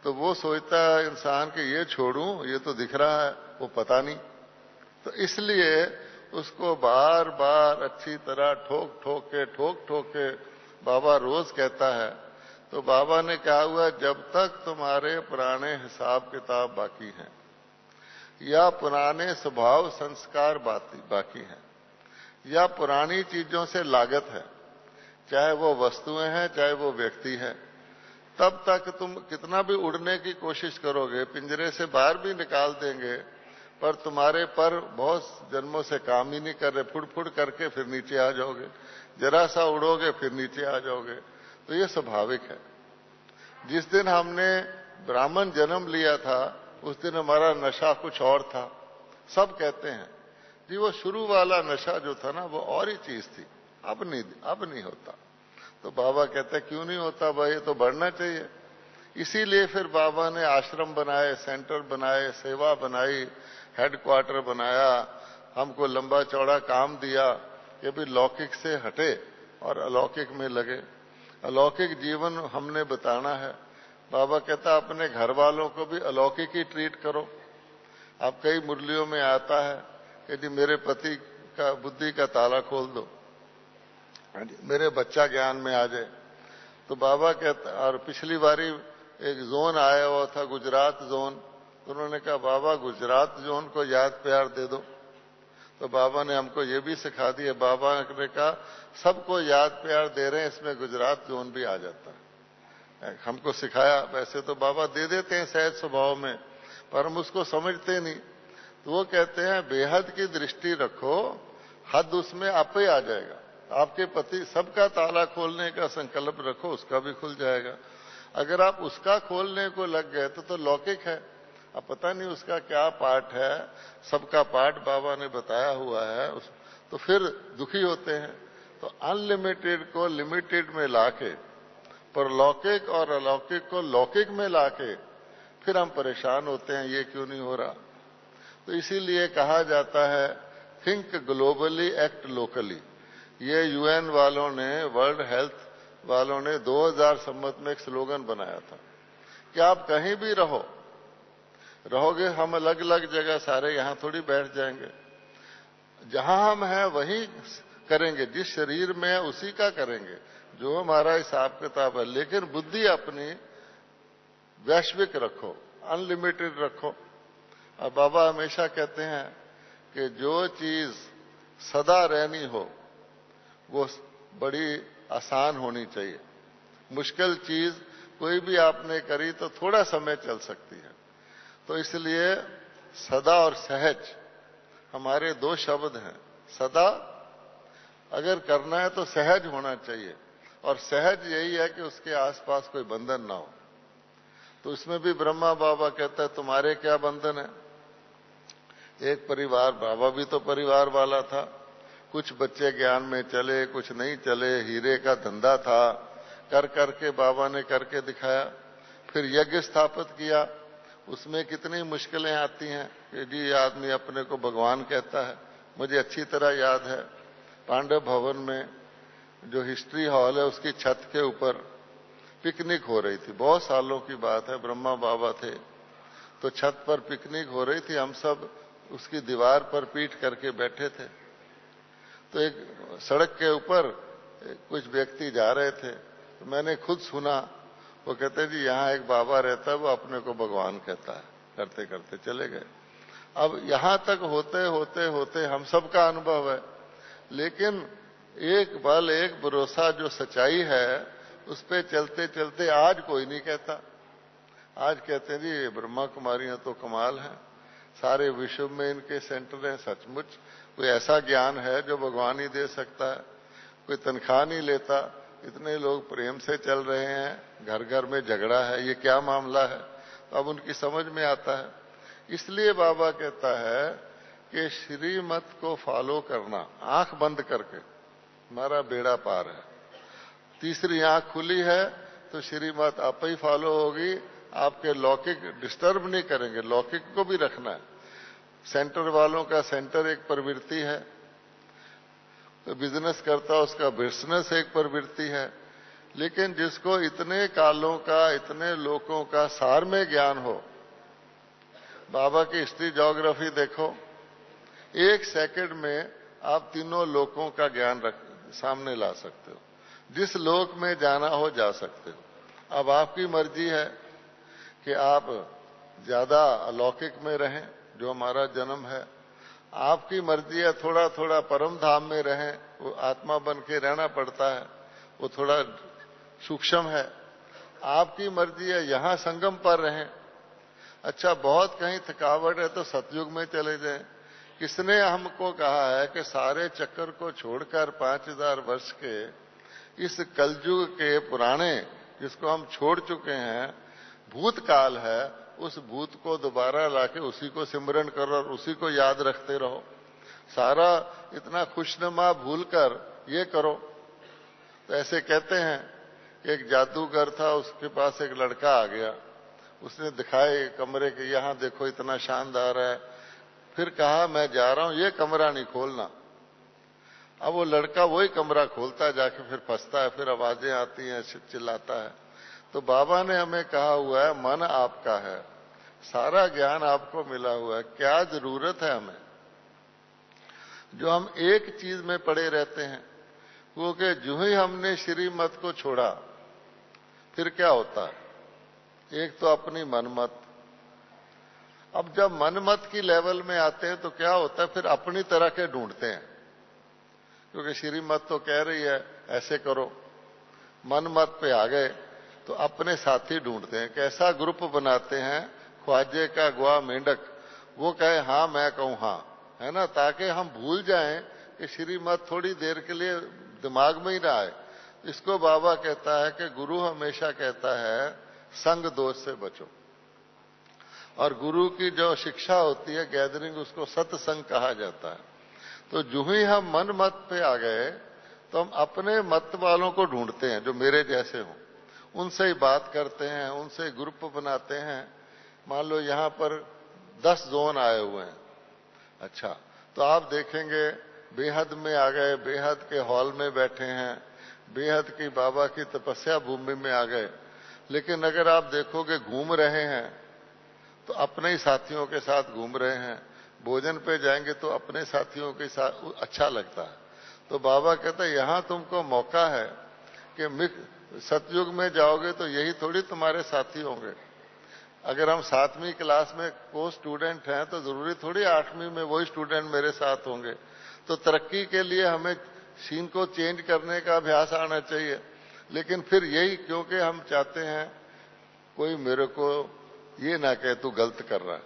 S1: तो वो सोचता है इंसान कि ये छोड़ूं, ये तो दिख रहा है, वो पता नहीं। तो इसलिए उसको बार बार अच्छी तरह ठोक ठोक के बाबा रोज कहता है। तो बाबा ने कहा हुआ, जब तक तुम्हारे पुराने हिसाब किताब बाकी हैं या पुराने स्वभाव संस्कार बाकी हैं या पुरानी चीजों से लागत है, चाहे वो वस्तुएं हैं चाहे वो व्यक्ति है, तब तक तुम कितना भी उड़ने की कोशिश करोगे, पिंजरे से बाहर भी निकाल देंगे, पर तुम्हारे पर बहुत जन्मों से काम ही नहीं कर रहे, फुड़ फुड़ करके फिर नीचे आ जाओगे, जरा सा उड़ोगे फिर नीचे आ जाओगे। तो ये स्वाभाविक है। जिस दिन हमने ब्राह्मण जन्म लिया था उस दिन हमारा नशा कुछ और था। सब कहते हैं जी वो शुरू वाला नशा जो था ना वो और ही चीज थी, अब नहीं होता। तो बाबा कहते हैं क्यों नहीं होता भाई, ये तो बढ़ना चाहिए। इसीलिए फिर बाबा ने आश्रम बनाए, सेंटर बनाए, सेवा बनाई, हेडक्वार्टर बनाया, हमको लंबा चौड़ा काम दिया कि भी लौकिक से हटे और अलौकिक में लगे। अलौकिक जीवन हमने बताना है। बाबा कहता अपने घर वालों को भी अलौकिक ही ट्रीट करो। आप कई मुरलियों में आता है कि जी मेरे पति का बुद्धि का ताला खोल दो, मेरे बच्चा ज्ञान में आ जाए। तो बाबा कहता, और पिछली बारी एक जोन आया हुआ था गुजरात जोन, तो उन्होंने कहा बाबा गुजरात जोन को याद प्यार दे दो। तो बाबा ने हमको ये भी सिखा दिया। बाबा ने कहा सबको याद प्यार दे रहे हैं, इसमें गुजरात जोन भी आ जाता है। हमको सिखाया। वैसे तो बाबा दे देते हैं सहज स्वभाव में, पर हम उसको समझते नहीं। तो वो कहते हैं बेहद की दृष्टि रखो, हद उसमें आपे आ जाएगा। आपके पति सबका ताला खोलने का संकल्प रखो, उसका भी खुल जाएगा। अगर आप उसका खोलने को लग गए तो लौकिक है। अब पता नहीं उसका क्या पार्ट है, सबका पार्ट बाबा ने बताया हुआ है, तो फिर दुखी होते हैं। तो अनलिमिटेड को लिमिटेड में लाके, परलौकिक और अलौकिक को लौकिक में लाके फिर हम परेशान होते हैं, ये क्यों नहीं हो रहा। तो इसीलिए कहा जाता है थिंक ग्लोबली एक्ट लोकली। ये यूएन वालों ने, वर्ल्ड हेल्थ वालों ने 2000 संवत में एक स्लोगन बनाया था कि आप कहीं भी रहोगे, हम अलग अलग जगह सारे यहां थोड़ी बैठ जाएंगे। जहां हम हैं वहीं करेंगे, जिस शरीर में है उसी का करेंगे, जो हमारा हिसाब किताब है। लेकिन बुद्धि अपनी वैश्विक रखो, अनलिमिटेड रखो। और बाबा हमेशा कहते हैं कि जो चीज सदा रहनी हो वो बड़ी आसान होनी चाहिए। मुश्किल चीज कोई भी आपने करी तो थोड़ा समय चल सकती है। तो इसलिए सदा और सहज हमारे दो शब्द हैं। सदा अगर करना है तो सहज होना चाहिए, और सहज यही है कि उसके आसपास कोई बंधन ना हो। तो इसमें भी ब्रह्मा बाबा कहता है तुम्हारे क्या बंधन है। एक परिवार, बाबा भी तो परिवार वाला था, कुछ बच्चे ज्ञान में चले, कुछ नहीं चले, हीरे का धंधा था, कर करके बाबा ने करके दिखाया। फिर यज्ञ स्थापित किया, उसमें कितनी मुश्किलें आती हैं कि जी ये आदमी अपने को भगवान कहता है। मुझे अच्छी तरह याद है, पांडव भवन में जो हिस्ट्री हॉल है उसकी छत के ऊपर पिकनिक हो रही थी। बहुत सालों की बात है, ब्रह्मा बाबा थे तो छत पर पिकनिक हो रही थी, हम सब उसकी दीवार पर पीठ करके बैठे थे। तो एक सड़क के ऊपर कुछ व्यक्ति जा रहे थे, तो मैंने खुद सुना, वो कहते जी यहाँ एक बाबा रहता है, वो अपने को भगवान कहता है। करते करते चले गए। अब यहां तक होते होते होते हम सब का अनुभव है, लेकिन एक बल, एक भरोसा, जो सच्चाई है उस पे चलते चलते आज कोई नहीं कहता। आज कहते हैं जी ब्रह्मा कुमारियां तो कमाल है, सारे विश्व में इनके सेंटर हैं। सचमुच कोई ऐसा ज्ञान है जो भगवान ही दे सकता है। कोई तनख्वाह नहीं लेता, इतने लोग प्रेम से चल रहे हैं, घर घर में झगड़ा है, ये क्या मामला है। तो अब उनकी समझ में आता है। इसलिए बाबा कहता है कि श्रीमत को फॉलो करना, आंख बंद करके हमारा बेड़ा पार है। तीसरी आंख खुली है तो श्रीमत आप ही फॉलो होगी, आपके लौकिक डिस्टर्ब नहीं करेंगे। लौकिक को भी रखना है। सेंटर वालों का सेंटर एक प्रवृत्ति है, तो बिजनेस करता उसका बिजनेस एक प्रवृत्ति है। लेकिन जिसको इतने कालों का, इतने लोगों का सार में ज्ञान हो, बाबा की हिस्ट्री ज्योग्राफी देखो, एक सेकंड में आप तीनों लोकों का ज्ञान सामने ला सकते हो। जिस लोक में जाना हो जा सकते हो। अब आपकी मर्जी है कि आप ज्यादा अलौकिक में रहें, जो हमारा जन्म है। आपकी मर्जी है थोड़ा थोड़ा परम धाम में रहें, वो आत्मा बन के रहना पड़ता है, वो थोड़ा सूक्ष्म है। आपकी मर्जी है यहां संगम पर रहें। अच्छा, बहुत कहीं थकावट है तो सतयुग में चले जाएं। किसने हमको कहा है कि सारे चक्कर को छोड़कर 5000 वर्ष के इस कलयुग के पुराने, जिसको हम छोड़ चुके हैं, भूतकाल है, उस भूत को दोबारा लाके उसी को सिमरन करो और उसी को याद रखते रहो। सारा इतना खुशनुमा भूलकर ये करो। तो ऐसे कहते हैं कि एक जादूगर था, उसके पास एक लड़का आ गया, उसने दिखाए कमरे के, यहां देखो इतना शानदार है। फिर कहा मैं जा रहा हूं, ये कमरा नहीं खोलना। अब वो लड़का वही कमरा खोलता है, जाके फिर फंसता है, फिर आवाजें आती हैं, चिल्लाता है। तो बाबा ने हमें कहा हुआ है मन आपका है, सारा ज्ञान आपको मिला हुआ है, क्या जरूरत है हमें जो हम एक चीज में पड़े रहते हैं। वो कि जो ही हमने श्रीमत को छोड़ा फिर क्या होता है, एक तो अपनी मनमत। अब जब मनमत की लेवल में आते हैं तो क्या होता है, फिर अपनी तरह के ढूंढते हैं, क्योंकि श्रीमत तो कह रही है ऐसे करो। मनमत पे आ गए तो अपने साथी ढूंढते हैं, कैसा ग्रुप बनाते हैं, ख्वाजे का गुआ मेंढक, वो कहे हाँ मैं कहूं हाँ, है ना, ताकि हम भूल जाएं कि श्रीमत थोड़ी देर के लिए दिमाग में ही ना आए। इसको बाबा कहता है कि गुरु हमेशा कहता है संग दोष से बचो। और गुरु की जो शिक्षा होती है गैदरिंग, उसको सत्संग कहा जाता है। तो जो ही हम मन मत पे आ गए तो हम अपने मत वालों को ढूंढते हैं जो मेरे जैसे हों, उनसे ही बात करते हैं, उनसे ग्रुप बनाते हैं। मान लो यहां पर 10 जोन आए हुए हैं, अच्छा, तो आप देखेंगे बेहद में आ गए, बेहद के हॉल में बैठे हैं, बेहद की बाबा की तपस्या भूमि में आ गए। लेकिन अगर आप देखोगे घूम रहे हैं तो अपने ही साथियों के साथ घूम रहे हैं, भोजन पे जाएंगे तो अपने साथियों के साथ अच्छा लगता है। तो बाबा कहता है यहां तुमको मौका है कि सतयुग में जाओगे तो यही थोड़ी तुम्हारे साथी होंगे। अगर हम 7वीं क्लास में को स्टूडेंट हैं तो जरूरी थोड़ी 8वीं में वही स्टूडेंट मेरे साथ होंगे। तो तरक्की के लिए हमें सीन को चेंज करने का अभ्यास आना चाहिए। लेकिन फिर यही क्योंकि हम चाहते हैं कोई मेरे को ये ना कहे तू गलत कर रहा है,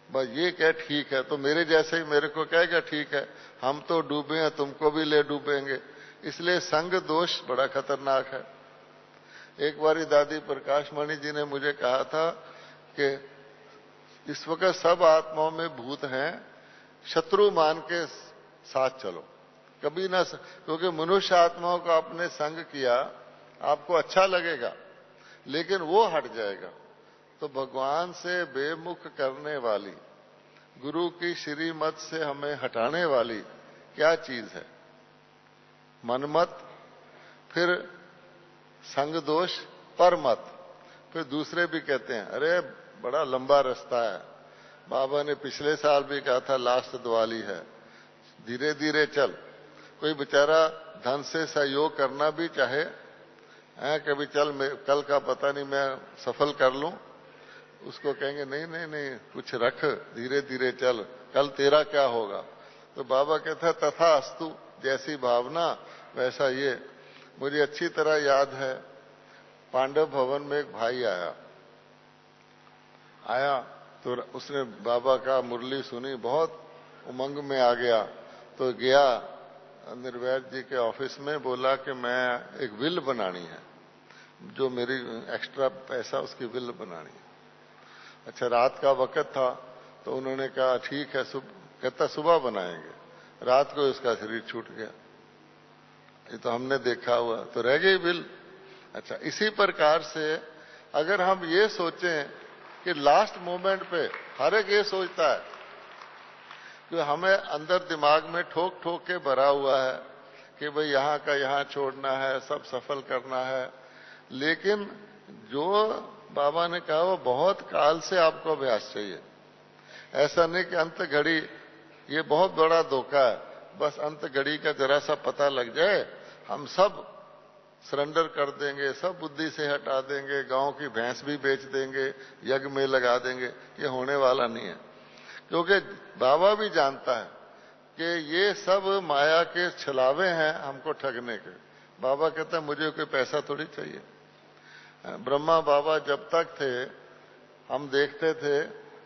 S1: बस ये कहे ठीक है, तो मेरे जैसे ही मेरे को कहेगा ठीक है, हम तो डूबे हैं तुमको भी ले डूबेंगे। इसलिए संग दोष बड़ा खतरनाक है। एक बारी दादी प्रकाश मणि जी ने मुझे कहा था कि इस वक्त सब आत्माओं में भूत हैं, शत्रु मान के साथ चलो, कभी ना, क्योंकि मनुष्य आत्माओं का आपने संग किया आपको अच्छा लगेगा लेकिन वो हट जाएगा। तो भगवान से बेमुख करने वाली, गुरु की श्रीमत से हमें हटाने वाली क्या चीज है? मनमत, फिर संग दोष, परमत। फिर दूसरे भी कहते हैं अरे बड़ा लंबा रास्ता है, बाबा ने पिछले साल भी कहा था लास्ट दिवाली है, धीरे धीरे चल। कोई बेचारा धन से सहयोग करना भी चाहे, कभी चल कल का पता नहीं मैं सफल कर लूं, उसको कहेंगे नहीं नहीं नहीं कुछ रख, धीरे धीरे चल, कल तेरा क्या होगा। तो बाबा कहता है तथा अस्तु, जैसी भावना वैसा ये। मुझे अच्छी तरह याद है पांडव भवन में एक भाई आया तो उसने बाबा का मुरली सुनी, बहुत उमंग में आ गया। तो गया निर्वैद जी के ऑफिस में, बोला कि मैं एक विल बनानी है, जो मेरी एक्स्ट्रा पैसा उसकी विल बनानी है। अच्छा रात का वक्त था तो उन्होंने कहा ठीक है, कहता सुबह बनाएंगे। रात को उसका शरीर छूट गया, ये तो हमने देखा हुआ, तो रह गई बिल। अच्छा इसी प्रकार से अगर हम ये सोचें कि लास्ट मोमेंट पे हर एक ये सोचता है कि हमें अंदर दिमाग में ठोक ठोक के भरा हुआ है कि भाई यहाँ का यहाँ छोड़ना है, सब सफल करना है। लेकिन जो बाबा ने कहा वो बहुत काल से आपको अभ्यास चाहिए। ऐसा नहीं कि अंत घड़ी, ये बहुत बड़ा धोखा है, बस अंत घड़ी का जरा सा पता लग जाए हम सब सरेंडर कर देंगे, सब बुद्धि से हटा देंगे, गांव की भैंस भी बेच देंगे, यज्ञ में लगा देंगे, ये होने वाला नहीं है। क्योंकि बाबा भी जानता है कि ये सब माया के छलावे हैं हमको ठगने के। बाबा कहता है मुझे कोई पैसा थोड़ी चाहिए। ब्रह्मा बाबा जब तक थे हम देखते थे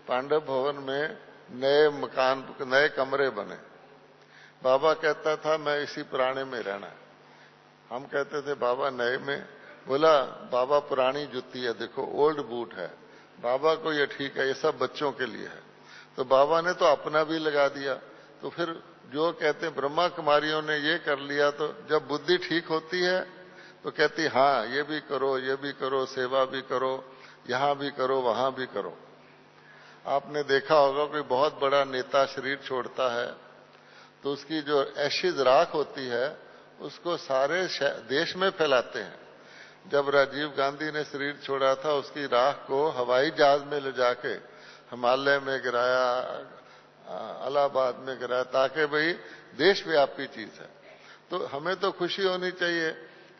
S1: पांडव भवन में नए मकान, नए कमरे बने, बाबा कहता था मैं इसी पुराने में रहना है। हम कहते थे बाबा नए में, बोला बाबा पुरानी जुत्ती है देखो, ओल्ड बूट है, बाबा को ये ठीक है, ये सब बच्चों के लिए है। तो बाबा ने तो अपना भी लगा दिया। तो फिर जो कहते हैं ब्रह्मा कुमारियों ने ये कर लिया, तो जब बुद्धि ठीक होती है तो कहती हाँ ये भी करो, ये भी करो, सेवा भी करो, यहां भी करो, वहां भी करो। आपने देखा होगा कोई बहुत बड़ा नेता शरीर छोड़ता है तो उसकी जो एशिज राख होती है उसको सारे देश में फैलाते हैं। जब राजीव गांधी ने शरीर छोड़ा था उसकी राख को हवाई जहाज में ले जाके हिमालय में गिराया, इलाहाबाद में गिराया, ताकि भाई देशव्यापी चीज है। तो हमें तो खुशी होनी चाहिए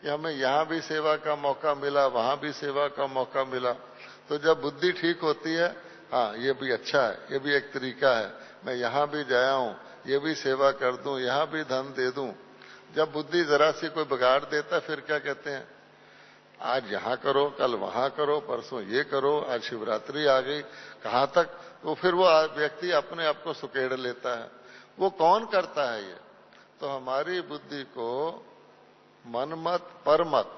S1: कि हमें यहाँ भी सेवा का मौका मिला, वहां भी सेवा का मौका मिला। तो जब बुद्धि ठीक होती है, हाँ ये भी अच्छा है, ये भी एक तरीका है, मैं यहाँ भी जाया हूँ, ये भी सेवा कर दूं, यहाँ भी धन दे दूं। जब बुद्धि जरा सी कोई बिगाड़ देता फिर क्या कहते हैं, आज यहाँ करो, कल वहां करो, परसों ये करो, आज शिवरात्रि आ गई, कहाँ तक। तो फिर वो व्यक्ति अपने आप को सुकेड़ लेता है। वो कौन करता है ये? तो हमारी बुद्धि को मनमत, परमत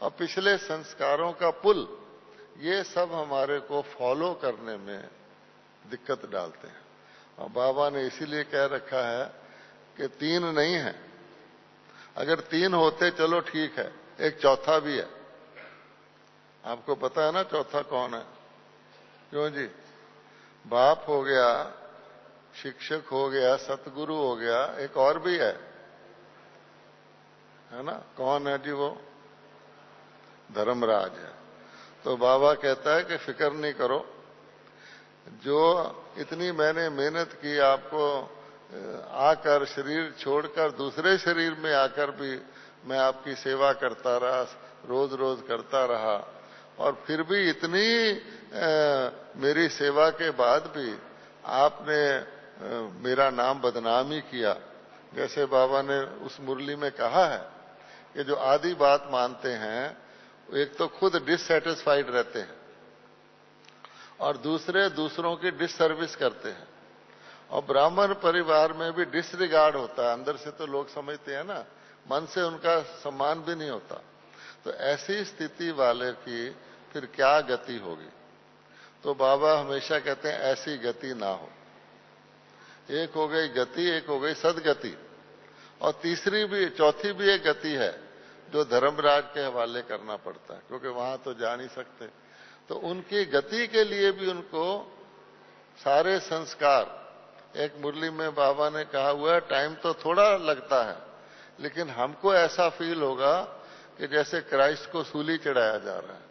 S1: और पिछले संस्कारों का पुल, ये सब हमारे को फॉलो करने में दिक्कत डालते हैं। और बाबा ने इसीलिए कह रखा है कि 3 नहीं है, अगर 3 होते चलो ठीक है, एक चौथा भी है। आपको पता है ना चौथा कौन है? क्यों जी? बाप हो गया, शिक्षक हो गया, सतगुरु हो गया, एक और भी है ना? कौन है जी वो? धर्मराज है। तो बाबा कहता है कि फिक्र नहीं करो, जो इतनी मैंने मेहनत की आपको आकर, शरीर छोड़कर दूसरे शरीर में आकर भी मैं आपकी सेवा करता रहा, रोज रोज करता रहा, और फिर भी इतनी मेरी सेवा के बाद भी आपने मेरा नाम बदनाम ही किया। जैसे बाबा ने उस मुरली में कहा है कि जो आदि बात मानते हैं, एक तो खुद डिससेटिस्फाइड रहते हैं और दूसरे दूसरों की डिससर्विस करते हैं। और ब्राह्मण परिवार में भी डिसरिगार्ड होता है, अंदर से तो लोग समझते हैं ना, मन से उनका सम्मान भी नहीं होता। तो ऐसी स्थिति वाले की फिर क्या गति होगी? तो बाबा हमेशा कहते हैं ऐसी गति ना हो। एक हो गई गति, एक हो गई सदगति, और तीसरी भी, चौथी भी एक गति है जो धर्मराज के हवाले करना पड़ता है, क्योंकि वहां तो जा नहीं सकते। तो उनकी गति के लिए भी उनको सारे संस्कार, एक मुरली में बाबा ने कहा हुआ है, टाइम तो थोड़ा लगता है, लेकिन हमको ऐसा फील होगा कि जैसे क्राइस्ट को सूली चढ़ाया जा रहा है।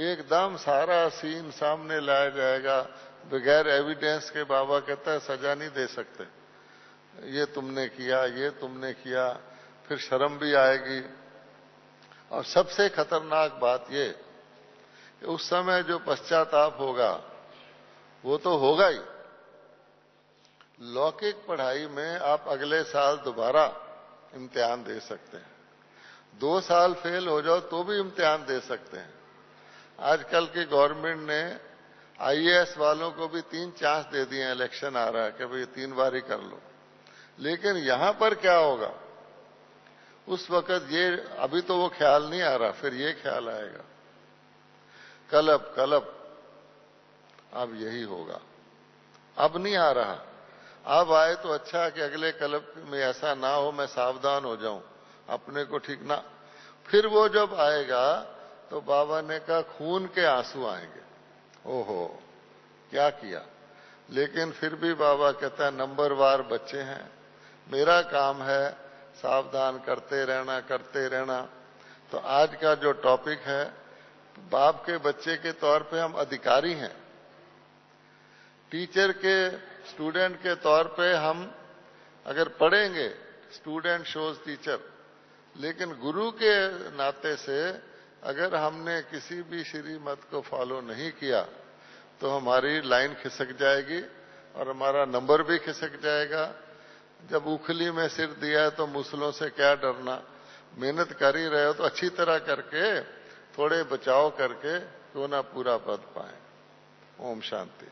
S1: एकदम सारा सीन सामने लाया जाएगा, बगैर एविडेंस के। बाबा कहता है सजा नहीं दे सकते, ये तुमने किया, ये तुमने किया, फिर शर्म भी आएगी। और सबसे खतरनाक बात ये कि उस समय जो पश्चाताप होगा वो तो होगा ही। लौकिक पढ़ाई में आप अगले साल दोबारा इम्तिहान दे सकते हैं, 2 साल फेल हो जाओ तो भी इम्तिहान दे सकते हैं। आजकल की गवर्नमेंट ने आईएएस वालों को भी 3 चांस दे दिए हैं, इलेक्शन आ रहा है कि भाई 3 बार ही कर लो। लेकिन यहां पर क्या होगा उस वक्त, ये अभी तो वो ख्याल नहीं आ रहा, फिर ये ख्याल आएगा, कलब कलब अब यही होगा। अब नहीं आ रहा, अब आए तो अच्छा कि अगले कलब में ऐसा ना हो, मैं सावधान हो जाऊं, अपने को ठीक ना। फिर वो जब आएगा तो बाबा ने कहा खून के आंसू आएंगे, ओहो क्या किया। लेकिन फिर भी बाबा कहता है नंबरवार बच्चे हैं, मेरा काम है सावधान करते रहना, करते रहना। तो आज का जो टॉपिक है, बाप के बच्चे के तौर पे हम अधिकारी हैं, टीचर के, स्टूडेंट के तौर पे हम अगर पढ़ेंगे स्टूडेंट शोज टीचर, लेकिन गुरु के नाते से अगर हमने किसी भी श्रीमत को फॉलो नहीं किया तो हमारी लाइन खिसक जाएगी और हमारा नंबर भी खिसक जाएगा। जब उखली में सिर दिया है तो मुसलों से क्या डरना। मेहनत कर ही रहे हो तो अच्छी तरह करके, थोड़े बचाव करके क्यों ना पूरा पद पाए। ओम शांति।